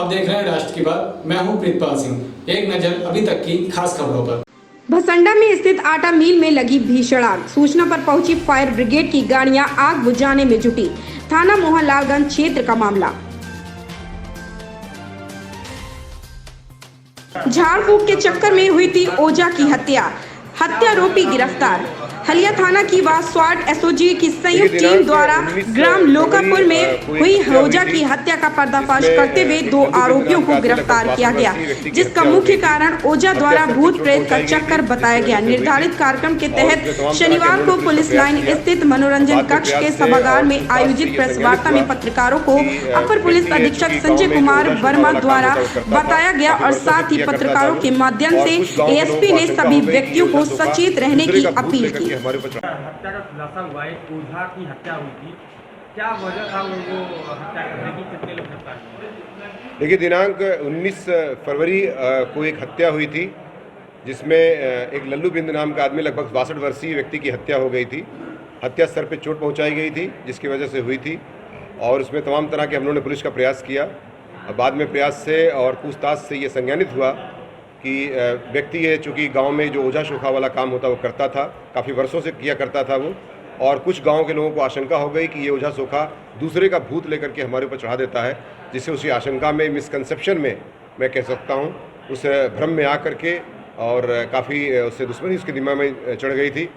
आप देख रहे हैं राष्ट्र की बात। मैं हूं प्रीतपाल सिंह। एक नजर अभी तक की खास खबरों पर। भसंडा में स्थित आटा मिल में लगी भीषण आग। सूचना पर पहुंची फायर ब्रिगेड की गाड़ियां आग बुझाने में जुटी। थाना मोहनलालगंज क्षेत्र का मामला। झाड़ फूक के चक्कर में हुई थी ओझा की हत्या। हत्यारोपी गिरफ्तार। हलिया थाना की व स्वाट एसओजी की संयुक्त टीम द्वारा ग्राम लोकापुर में हुई ओझा की हत्या का पर्दाफाश करते हुए 2 आरोपियों को गिरफ्तार किया गया, जिसका मुख्य कारण ओझा द्वारा भूत प्रेत का चक्कर बताया गया। निर्धारित कार्यक्रम के तहत शनिवार को पुलिस लाइन स्थित मनोरंजन कक्ष के सभागार में आयोजित प्रेस वार्ता में पत्रकारों को अपर पुलिस अधीक्षक संजय कुमार वर्मा द्वारा बताया गया और साथ ही पत्रकारों के माध्यम से एएसपी ने सभी व्यक्तियों को सचेत रहने की अपील की। हत्या का खुलासा हुआ है, ओझा की हत्या हुई थी। क्या वजह था वो हत्या करने की? कितने लोग गिरफ्तार हुए? देखिए, दिनांक 19 फरवरी को एक हत्या हुई थी, जिसमें एक लल्लू बिंद नाम का आदमी, लगभग 62 वर्षीय व्यक्ति की हत्या हो गई थी। हत्या सर पे चोट पहुंचाई गई थी, जिसकी वजह से हुई थी। और उसमें तमाम तरह के हम लोगों ने पुलिस का प्रयास किया। बाद में प्रयास से और पूछताछ से ये संज्ञानित हुआ कि व्यक्ति ये चूँकि गांव में जो ओझा शोखा वाला काम होता वो करता था, काफ़ी वर्षों से किया करता था वो। और कुछ गांव के लोगों को आशंका हो गई कि ये ओझा शोखा दूसरे का भूत लेकर के हमारे ऊपर चढ़ा देता है, जिससे उसी आशंका में, मिसकंसेप्शन में मैं कह सकता हूँ, उस भ्रम में आ करके और काफ़ी उससे दुश्मनी उसके दिमाग में चढ़ गई थी,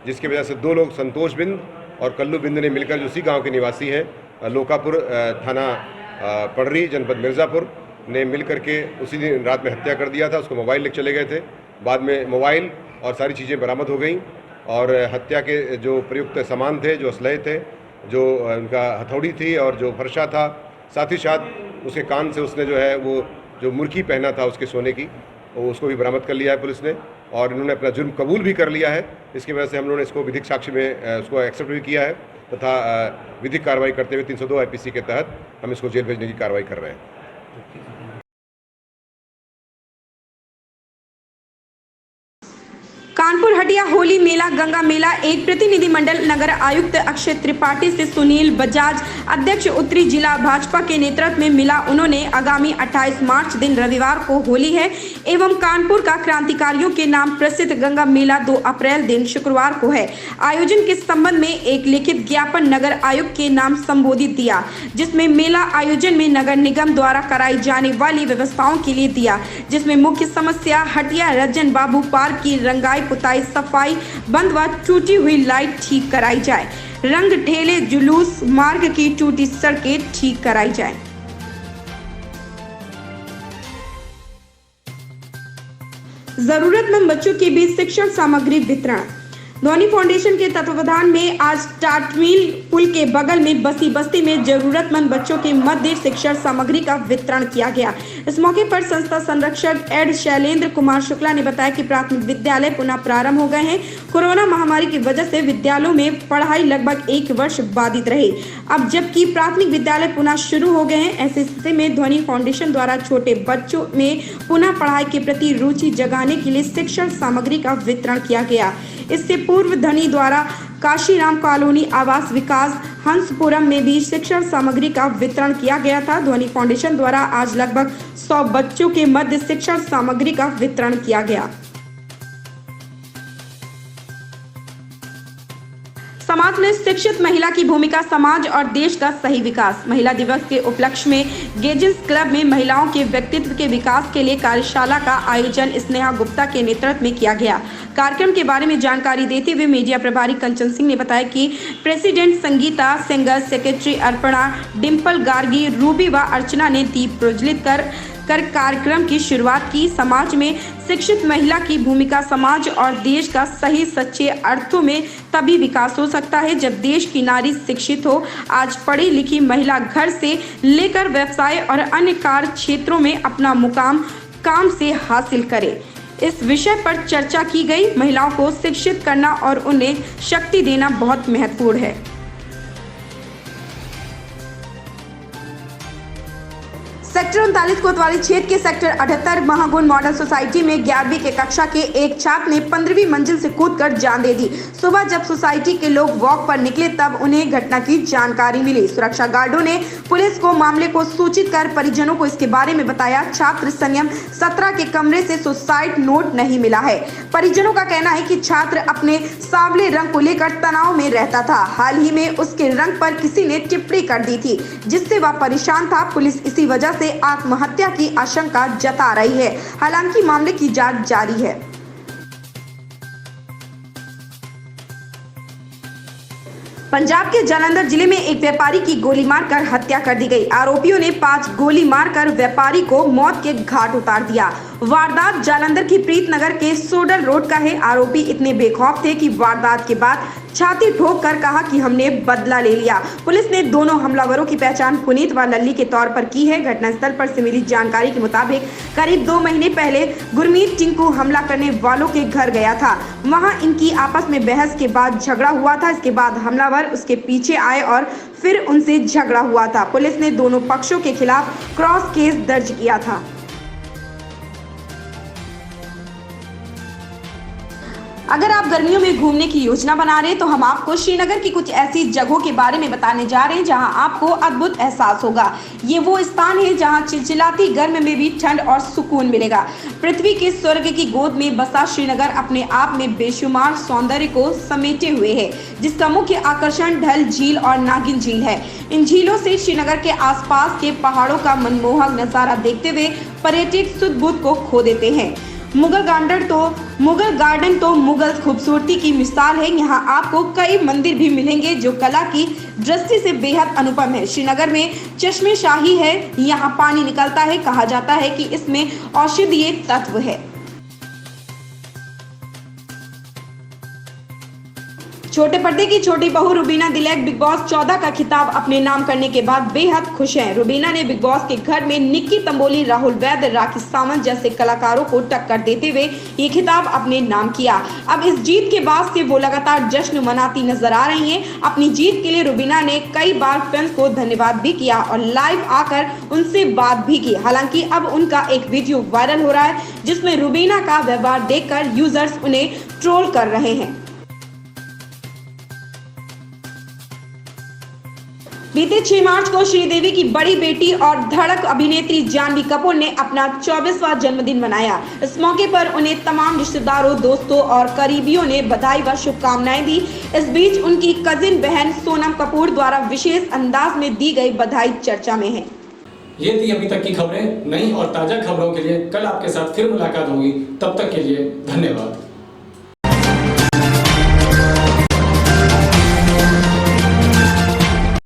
जिसकी वजह से 2 लोग, संतोष बिंद और कल्लू बिंद ने मिलकर, जो उसी गाँव के निवासी हैं, लोकापुर थाना पड़री जनपद मिर्ज़ापुर, ने मिल करके उसी दिन रात में हत्या कर दिया था। उसको मोबाइल लेकर चले गए थे। बाद में मोबाइल और सारी चीज़ें बरामद हो गई और हत्या के जो प्रयुक्त सामान थे, जो असलहे थे, जो उनका हथौड़ी थी और जो फरसा था, साथ ही साथ उसके कान से उसने जो है वो जो मुर्की पहना था उसके सोने की, वो उसको भी बरामद कर लिया है पुलिस ने। और इन्होंने अपना जुर्म कबूल भी कर लिया है। इसकी वजह से हम लोगों ने इसको विधिक साक्ष्य में उसको एक्सेप्ट भी किया है तथा विधिक कार्रवाई करते हुए 302 आईपीसी के तहत हम इसको जेल भेजने की कार्रवाई कर रहे हैं। कानपुर हटिया होली मेला गंगा मेला एक प्रतिनिधि मंडल नगर आयुक्त अक्षय त्रिपाठी से सुनील बजाज, अध्यक्ष उत्तरी जिला भाजपा के नेतृत्व में मिला। उन्होंने आगामी 28 मार्च दिन रविवार को होली है एवं कानपुर का क्रांतिकारियों के नाम प्रसिद्ध गंगा मेला 2 अप्रैल दिन शुक्रवार को है। आयोजन के संबंध में एक लिखित ज्ञापन नगर आयुक्त के नाम संबोधित दिया, जिसमें मेला आयोजन में नगर निगम द्वारा कराई जाने वाली व्यवस्थाओं के लिए दिया, जिसमें मुख्य समस्या हटिया रंजन बाबू पार्क की रंगाई पुताई सफाई बंद व टूटी हुई लाइट ठीक कराई जाए, रंग ढेले जुलूस मार्ग की टूटी सड़कें ठीक कराई जाए। जरूरतमंद बच्चों के बीच शिक्षण सामग्री वितरण। धोनी फाउंडेशन के तत्वावधान में आज टाटमिल पुल के बगल में बसी बस्ती में जरूरतमंद बच्चों के मध्य शिक्षण सामग्री का वितरण किया गया। इस मौके पर संस्था संरक्षक एड शैलेंद्र कुमार शुक्ला ने बताया कि प्राथमिक विद्यालय पुनः प्रारंभ हो गए हैं। कोरोना महामारी की वजह से विद्यालयों में पढ़ाई लगभग 1 वर्ष बाधित रही। अब जबकि प्राथमिक विद्यालय पुनः शुरू हो गए हैं, ऐसी स्थिति में धोनी फाउंडेशन द्वारा छोटे बच्चों में पुनः पढ़ाई के प्रति रुचि जगाने के लिए शिक्षण सामग्री का वितरण किया गया। इससे पूर्व धनी द्वारा काशीराम कॉलोनी आवास विकास हंसपुरम में भी शिक्षण सामग्री का वितरण किया गया था। धोनी फाउंडेशन द्वारा आज लगभग 100 बच्चों के मध्य शिक्षण सामग्री का वितरण किया गया। समाज में शिक्षित महिला की भूमिका समाज और देश का सही विकास। महिला दिवस के उपलक्ष्य में गेजिंस क्लब में महिलाओं के व्यक्तित्व के विकास के लिए कार्यशाला का आयोजन स्नेहा गुप्ता के नेतृत्व में किया गया। कार्यक्रम के बारे में जानकारी देते हुए मीडिया प्रभारी कंचन सिंह ने बताया कि president Sangeeta, singer, secretary Arpana, Dimple Gargi, Ruby व अर्चना ने दीप प्रज्वलित कर कार्यक्रम की शुरुआत की। समाज में शिक्षित महिला की भूमिका समाज और देश का सही सच्चे अर्थों में तभी विकास हो सकता है जब देश की नारी शिक्षित हो। आज पढ़ी लिखी महिला घर से लेकर व्यवसाय और अन्य कार्य क्षेत्रों में अपना मुकाम काम से हासिल करे। इस विषय पर चर्चा की गई। महिलाओं को शिक्षित करना और उन्हें शक्ति देना बहुत महत्वपूर्ण है। सेक्टर 39 कोतवाली क्षेत्र के सेक्टर 78 महागुण मॉडल सोसाइटी में 11वीं के कक्षा के एक छात्र ने 15वीं मंजिल से कूदकर जान दे दी। सुबह जब सोसाइटी के लोग वॉक पर निकले तब उन्हें घटना की जानकारी मिली। सुरक्षा गार्डों ने पुलिस को मामले को सूचित कर परिजनों को इसके बारे में बताया। छात्र संयम 17 के कमरे से सुसाइड नोट नहीं मिला है। परिजनों का कहना है कि छात्र अपने सांवले रंग को लेकर तनाव में रहता था। हाल ही में उसके रंग पर किसी ने टिप्पणी कर दी थी जिससे वह परेशान था। पुलिस इसी वजह से आत्महत्या की आशंका जता रही है। हालांकि मामले की जांच जारी है। पंजाब के जालंधर जिले में एक व्यापारी की गोली मारकर हत्या कर दी गई। आरोपियों ने 5 गोली मारकर व्यापारी को मौत के घाट उतार दिया। वारदात जालंधर की प्रीतनगर के सोडल रोड का है। आरोपी इतने बेखौफ थे कि वारदात के बाद छाती ठोक कर कहा कि हमने बदला ले लिया। पुलिस ने दोनों हमलावरों की पहचान पुनीत व लल्ली के तौर पर की है। घटनास्थल पर से मिली जानकारी के मुताबिक करीब 2 महीने पहले गुरमीत टिंकू हमला करने वालों के घर गया था। वहां इनकी आपस में बहस के बाद झगड़ा हुआ था। इसके बाद हमलावर उसके पीछे आए और फिर उनसे झगड़ा हुआ था। पुलिस ने दोनों पक्षों के खिलाफ क्रॉस केस दर्ज किया था। अगर आप गर्मियों में घूमने की योजना बना रहे हैं तो हम आपको श्रीनगर की कुछ ऐसी जगहों के बारे में बताने जा रहे हैं जहां आपको अद्भुत एहसास होगा। ये वो स्थान है जहां चिलचिलाती गर्मी में भी ठंड और सुकून मिलेगा। पृथ्वी के स्वर्ग की गोद में बसा श्रीनगर अपने आप में बेशुमार सौंदर्य को समेटे हुए है, जिसका मुख्य आकर्षण ढल झील और नागिन झील है। इन झीलों से श्रीनगर के आसपास के पहाड़ों का मनमोहक नजारा देखते हुए पर्यटक सुध बुध को खो देते हैं। मुगल गार्डन तो मुगल खूबसूरती की मिसाल है। यहाँ आपको कई मंदिर भी मिलेंगे जो कला की दृष्टि से बेहद अनुपम है। श्रीनगर में चश्मे शाही है, यहाँ पानी निकलता है। कहा जाता है कि इसमें औषधीय तत्व है। छोटे पर्दे की छोटी बहू रुबीना दिलैक बिग बॉस 14 का खिताब अपने नाम करने के बाद बेहद खुश हैं। रुबीना ने बिग बॉस के घर में निक्की तंबोली, राहुल वैद्य, राखी सावंत जैसे कलाकारों को टक्कर देते हुए ये खिताब अपने नाम किया। अब इस जीत के बाद से वो लगातार जश्न मनाती नजर आ रही हैं। अपनी जीत के लिए रुबीना ने कई बार फैंस को धन्यवाद भी किया और लाइव आकर उनसे बात भी की। हालांकि अब उनका एक वीडियो वायरल हो रहा है जिसमें रुबीना का व्यवहार देखकर यूजर्स उन्हें ट्रोल कर रहे हैं। बीते 6 मार्च को श्रीदेवी की बड़ी बेटी और धड़क अभिनेत्री जानवी कपूर ने अपना 24वां जन्मदिन मनाया। इस मौके पर उन्हें तमाम रिश्तेदारों, दोस्तों और करीबियों ने बधाई व शुभकामनाएं दी। इस बीच उनकी कजिन बहन सोनम कपूर द्वारा विशेष अंदाज में दी गई बधाई चर्चा में है। ये थी अभी तक की खबरें। नई और ताजा खबरों के लिए कल आपके साथ फिर मुलाकात होगी। तब तक के लिए धन्यवाद।